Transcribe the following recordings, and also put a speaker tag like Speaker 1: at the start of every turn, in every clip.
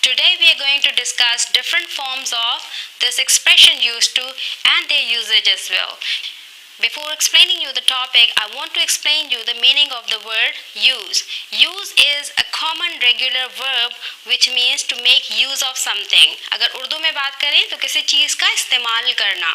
Speaker 1: Today we are going to discuss different forms of this expression used to and their usage as well. Before explaining you the topic, I want to explain you the meaning of the word use. Use is a common regular verb which means to make use of something. अगर उर्दू में बात करें तो किसी चीज़ का इस्तेमाल करना.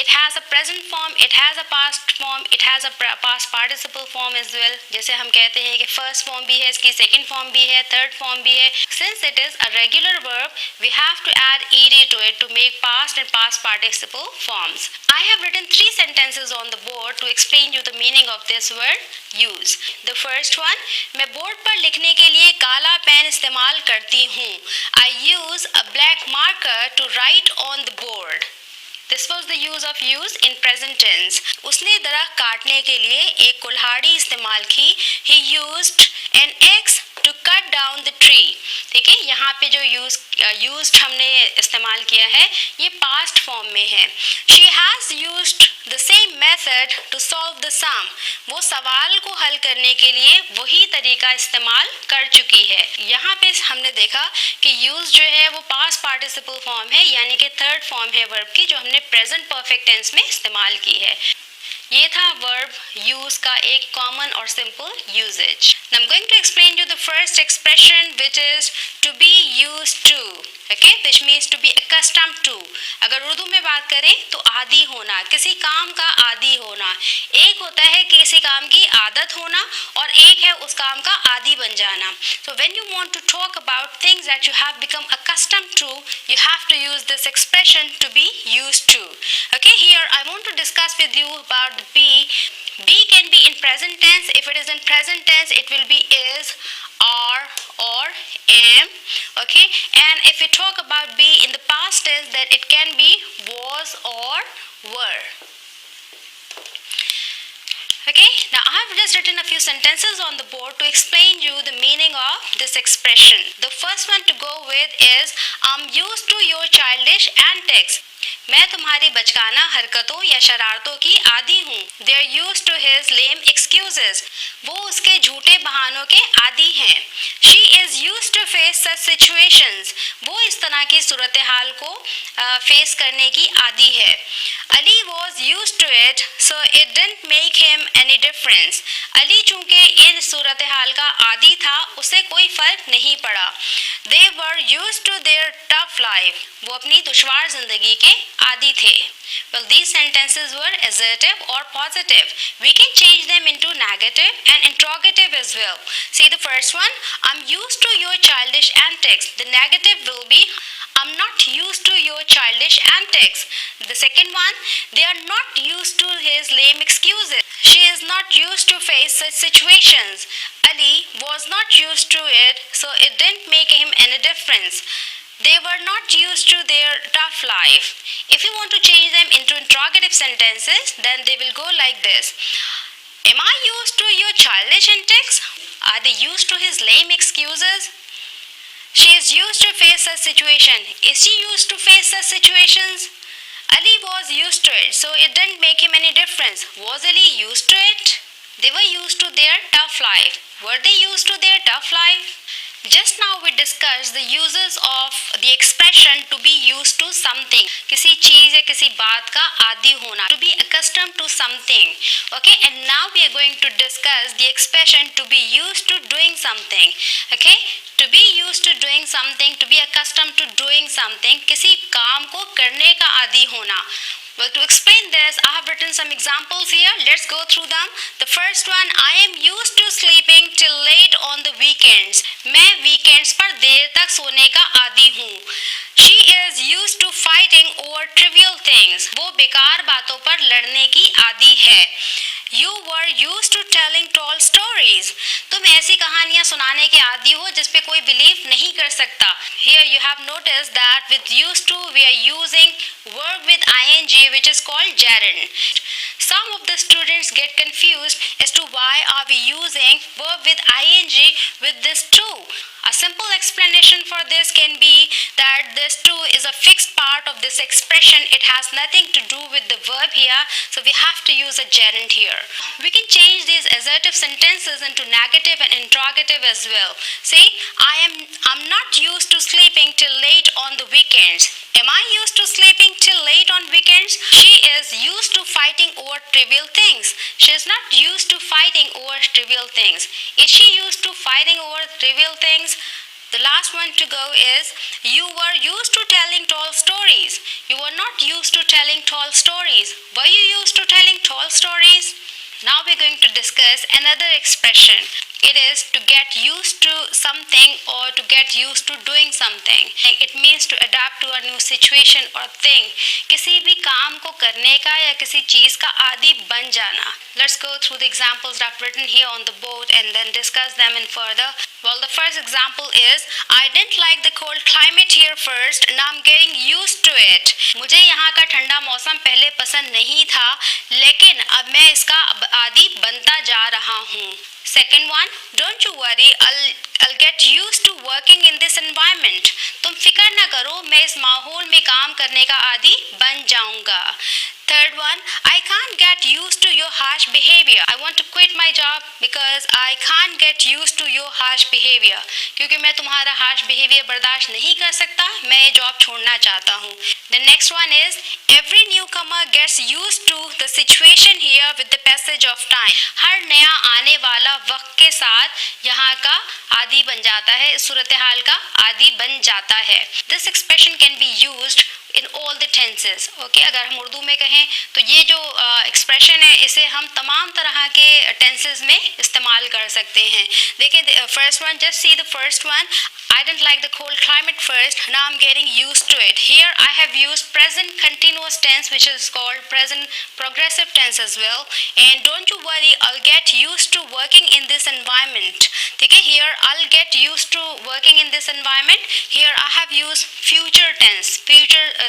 Speaker 1: It has a present form, it has a past form, it has a past participle form as well. जैसे हम कहते हैं कि first form भी है, इसकी second form भी है, third form भी है. Since it is a regular verb, we have to add ed to it to make past and past participle forms. I have written 3 sentences on the board to explain you the meaning of this word use. The first one, मैं board पर लिखने के लिए काला pen इस्तेमाल करती हूँ. I use a black marker to write on the board. This was the use of use in present tense. उसने दरख्त काटने के लिए एक कुल्हाड़ी इस्तेमाल की. He used an axe to cut down the tree. ठीक है, यहाँ पे जो used हमने इस्तेमाल किया है ये past form में है. She has used the same method to solve the sum. वो सवाल को हल करने के लिए वही तरीका इस्तेमाल कर चुकी है. यहाँ पे हमने देखा कि use जो है वो past participle form है, यानी कि third form है verb की, जो हमने present perfect tense में इस्तेमाल की है. ये था verb use का एक common और simple usage. Now I'm going to explain you the first expression, which is to be used to. Okay, which means to be accustomed to. अगर उर्दू में बात करें तो आदी होना, किसी काम का आदी होना. एक होता है कि किसी काम की आदत होना और एक है उस काम का आदी बन जाना. So when you want to talk about things that you have become accustomed to, you have to use this expression to be used to. Okay, here I want to discuss with you about the be. Be can be in present tense. If it is in present tense, it will be is, are, or am. Okay, and if we talk about be in the past tense, then it can be was or were. Okay, now I have just written a few sentences on the board to explain you the meaning of this expression. The first one to go with is I'm used to your childish antics. मैं तुम्हारी बचकाना हरकतों या शरारतों की आदी हूँ. They are used to his lame excuses. वो उसके झूठे बहानों के आदी हैं. She is used to face such situations. वो इस तरह की सूरत हाल को फेस करने की आदी है. Ali was used to it, so it didn't make him any difference. Ali चूंकि इन सूरत हाल का आदी था, उसे कोई फर्क नहीं पड़ा. They were used to their tough life. वो अपनी दुश्वार जिंदगी के आदी थे. Well, these sentences were assertive or positive. We can change them into negative and interrogative as well. See the first one, I'm used to your childish antics. The negative will be I'm not used to your childish antics. The second one, they are not used to his lame excuses. She is not used to face such situations. Ali was not used to it, so it didn't make him any difference. They were not used to their tough life. If you want to change them into interrogative sentences, then they will go like this. Am I used to your childish antics? Are they used to his lame excuses? She is used to face such situation. Is she used to face such situations? Ali was used to it, so it didn't make him any difference. Was Ali used to it? They were used to their tough life. Were they used to their tough life? Just now we discussed the uses of the expression to be used to something. किसी चीज़ या किसी बात का आदी होना. To be accustomed to something. Okay, and now we are going to discuss the expression to be used to doing something. Okay, to be used to doing something, to be accustomed to doing something. किसी काम को करने का आदी होना. Well, to explain this, I have written some examples here. Let's go through them. The first one, I am used to sleeping till late on the weekends. मैं weekends पर देर तक सोने का आदी हूँ. She is used to fighting over trivial things. वो बेकार बातों पर लड़ने की आदी है. You were used to telling tall stories. तुम ऐसी कहानियाँ सुनाने के आदी हो जिस पे कोई बिलीव नहीं कर सकता. Here you have noticed that with used to we are using verb with ing, which is called gerund. Some of the students get confused as to why are we using verb with ing with this to. A simple explanation for this can be that this to is a fixed part of this expression. expression, it has nothing to do with the verb here, so we have to use a gerund here. We can change these assertive sentences into negative and interrogative as well. See, I'm not used to sleeping till late on the weekends. Am I used to sleeping till late on weekends? She is used to fighting over trivial things. She is not used to fighting over trivial things. Is she used to fighting over trivial things? The last one to go is, you were used to telling tall stories. You were not used to telling tall stories. Were you used to telling tall stories? Now we're going to discuss another expression. It is to get used to something or to get used to doing something. It means to adapt to a new situation or thing. किसी भी काम को करने का या किसी चीज़ का आदी बन जाना. Let's go through the examples that I've written here on the board and then discuss them in further. Well, the first example is, I didn't like the cold climate here first. Now I'm getting used to it. मुझे यहाँ का ठंडा मौसम पहले पसंद नहीं था, लेकिन अब मैं इसका आदी बनता जा रहा हूँ. Second one, don't you worry, I'll get used to working in this environment. तुम फिक्र ना करो, मैं इस माहौल में काम करने का आदी बन जाऊंगा. Third one, I can't get used to your harsh behavior. I want to quit my job because I can't get used to your harsh behavior. क्योंकि मैं तुम्हारा harsh behavior बर्दाश्त नहीं कर सकता, मैं ये job छोड़ना चाहता हूँ. The next one is, every newcomer gets used to the situation here with the passage of time. हर नया आने वाला वक्त के साथ यहाँ का आदि बन जाता है, इस सूरत हाल का आदि बन जाता है. This expression can be used in all the tenses. Okay, अगर हम उर्दू में कहें तो ये जो एक्सप्रेशन है इसे हम तमाम तरह के टेंसेस में इस्तेमाल कर सकते हैं. देखिए, first one, just see the first one. I didn't like the cold climate first. Now I'm getting used to it. Here I have used present continuous tense, which is called present progressive tense as well. And don't you worry, I'll get used to working in this environment. Okay, here I'll get used to working in this environment. Here I have used future tense,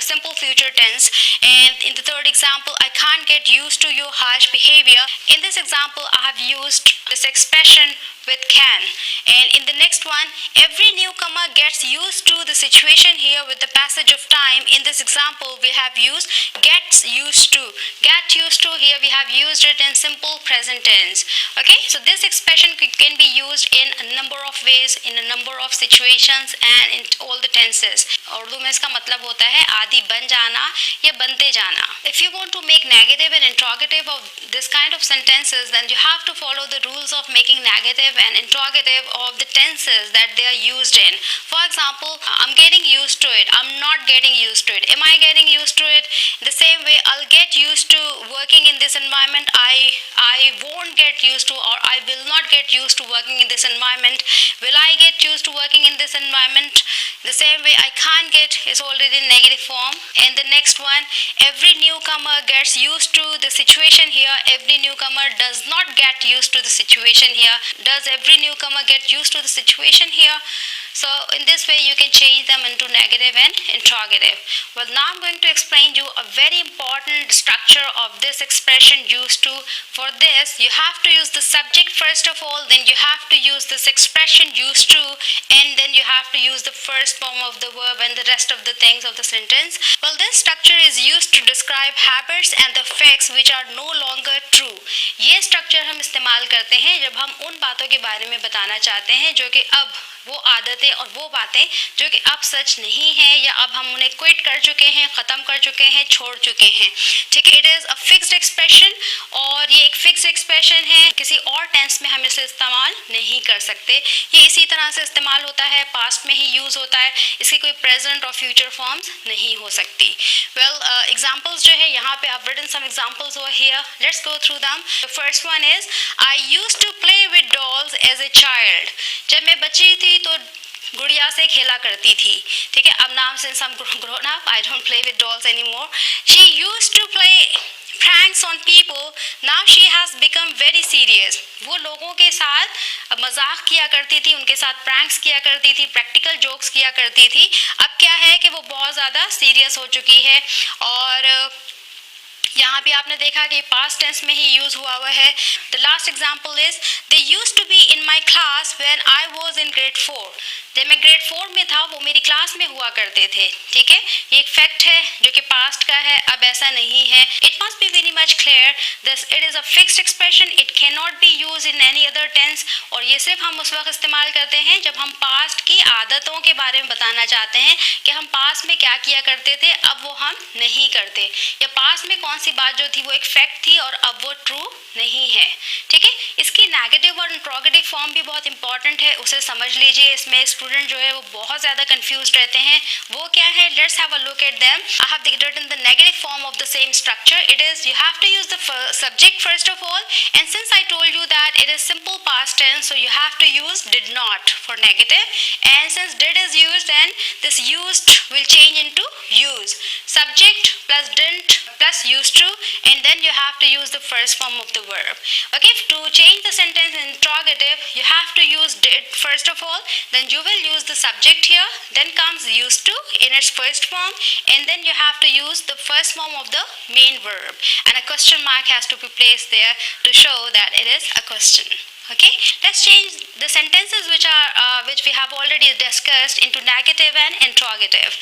Speaker 1: simple future tense. And in the third example, I can't get used to your harsh behavior. In this example, I have used this expression with can. And in the next one, every newcomer gets used to the situation here with the passage of time. In this example, we have used gets used to. Get used to, here we have used it in simple present tense. Okay, so this expression can be used in a number of ways, in a number of situations and in all the tenses. Urdu में इसका मतलब होता है आदि बन जाना या बनते जाना. If you want to make negative and interrogative of this kind of sentences, then you have to follow the rules of making negative and interrogative of the tenses that they are used in. For example, I'm getting used to it. I'm not getting used to it. Am I getting used to it? The same way, I'll get used to working in this environment. I won't get used to, or I will not get used to working in this environment. Will I get used to working in this environment? The same way, I can't get is already in negative form. And the next one, every newcomer gets used to the situation here. Every newcomer does not get used to the situation here. Does every newcomer get used to the situation here? So in this way you can change them into negative and interrogative. Well, now I'm going to explain you a very important structure of this expression used to. For this, you have to use the subject first of all, then you have to use this expression used to, and then you have to use the first form of the verb and the rest of the things of the sentence. Well, this structure is used to describe habits and the facts which are no longer true. ये structure हम इस्तेमाल करते हैं जब हम उन बातों के बारे में बताना चाहते हैं जो कि अब वो आदतें और वो बातें जो कि अब सच नहीं है या अब हम उन्हें क्विट कर चुके हैं, ख़त्म कर चुके हैं, छोड़ चुके हैं. ठीक है, it is a fixed expression और ये एक फिक्स्ड एक्सप्रेशन है. किसी और टेंस में हम इसे इस्तेमाल नहीं कर सकते. ये इसी तरह से इस्तेमाल होता है, पास्ट में ही यूज़ होता है. इसकी कोई प्रेजेंट और फ्यूचर फॉर्म्स नहीं हो सकती. वेल, एग्जाम्पल्स जो है यहाँ पे I've written some examples over here. Let's go through them. The first one is, I used to play with dolls as a child. जब मैं बच्ची थी तो गुड़िया से खेला करती थी. ठीक है, अब नाम since I'm grown up, I don't play with dolls anymore. She used to play pranks on people. Now she has become very serious. वो लोगों के साथ मजाक किया करती थी, उनके साथ प्रैंक्स किया करती थी, प्रैक्टिकल जोक्स किया करती थी. अब क्या है कि वो बहुत ज़्यादा सीरियस हो चुकी है. और यहाँ भी आपने देखा कि पास्ट टेंस में ही यूज़ हुआ है. The last example is, they used to be in my class when I was in grade 4. जब मैं ग्रेड 4 में था वो मेरी क्लास में हुआ करते थे, ठीक है। ये एक फैक्ट है जो कि पास्ट का है, अब ऐसा नहीं है। It must be very much clear this it is a fixed expression, it can not be use in any other tense. और ये सिर्फ हम उस वक्त इस्तेमाल करते हैं जब हम पास्ट की आदतों के बारे में बताना चाहते हैं कि हम पास्ट में क्या किया करते थे, अब वो हम नहीं करते, या पास्ट में कौन सी बात जो थी वो एक फैक्ट थी और अब वो ट्रू नहीं है, ठीक है। इसकी नेगेटिव और इंट्रोगेटिव फॉर्म भी बहुत इंपॉर्टेंट है, उसे समझ लीजिए। इसमें स्टूडेंट जो है वो बहुत ज़्यादा कंफ्यूज रहते हैं। वो क्या है, let's have a look at them. I have written the negative form of the same structure. It is you have to use the subject first of all, and since I told you that it is simple past tense, so you have to use did not for negative, and since did is used, then this used will change into use. Subject plus didn't plus used to, and then you have to use the first form of the verb. Okay, to change the sentence in interrogative you have to use did first of all, then you will use the subject here, then comes used to in its first form, and then you have to use the first form of the main verb, and a question mark has to be placed there to show that it is a question. Okay, let's change the sentences which we have already discussed into negative and interrogative.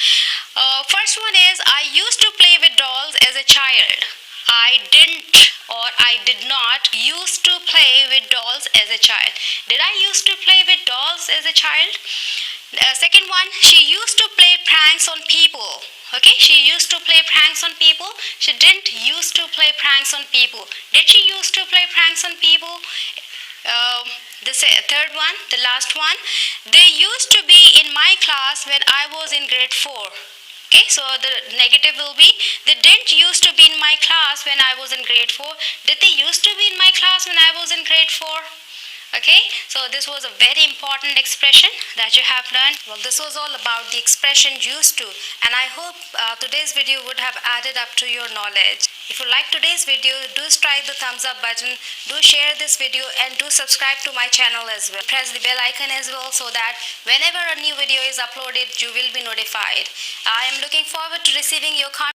Speaker 1: First one is I used to play with dolls as a child. I didn't or I did not used to play with dolls as a child. Did I used to play with dolls as a child? Second one, she used to play pranks on people. Okay, she used to play pranks on people. She didn't used to play pranks on people. Did she used to play pranks on people? The third one, the last one, they used to be in my class when I was in grade 4. Okay, so the negative will be they didn't used to be in my class when I was in grade 4. Did they used to be in my class when I was in grade 4? Okay, so this was a very important expression that you have learned. Well, this was all about the expression used to, and I hope today's video would have added up to your knowledge. If you like today's video, do strike the thumbs up button, do share this video, and do subscribe to my channel as well. Press the bell icon as well so that whenever a new video is uploaded, you will be notified. I am looking forward to receiving your comments.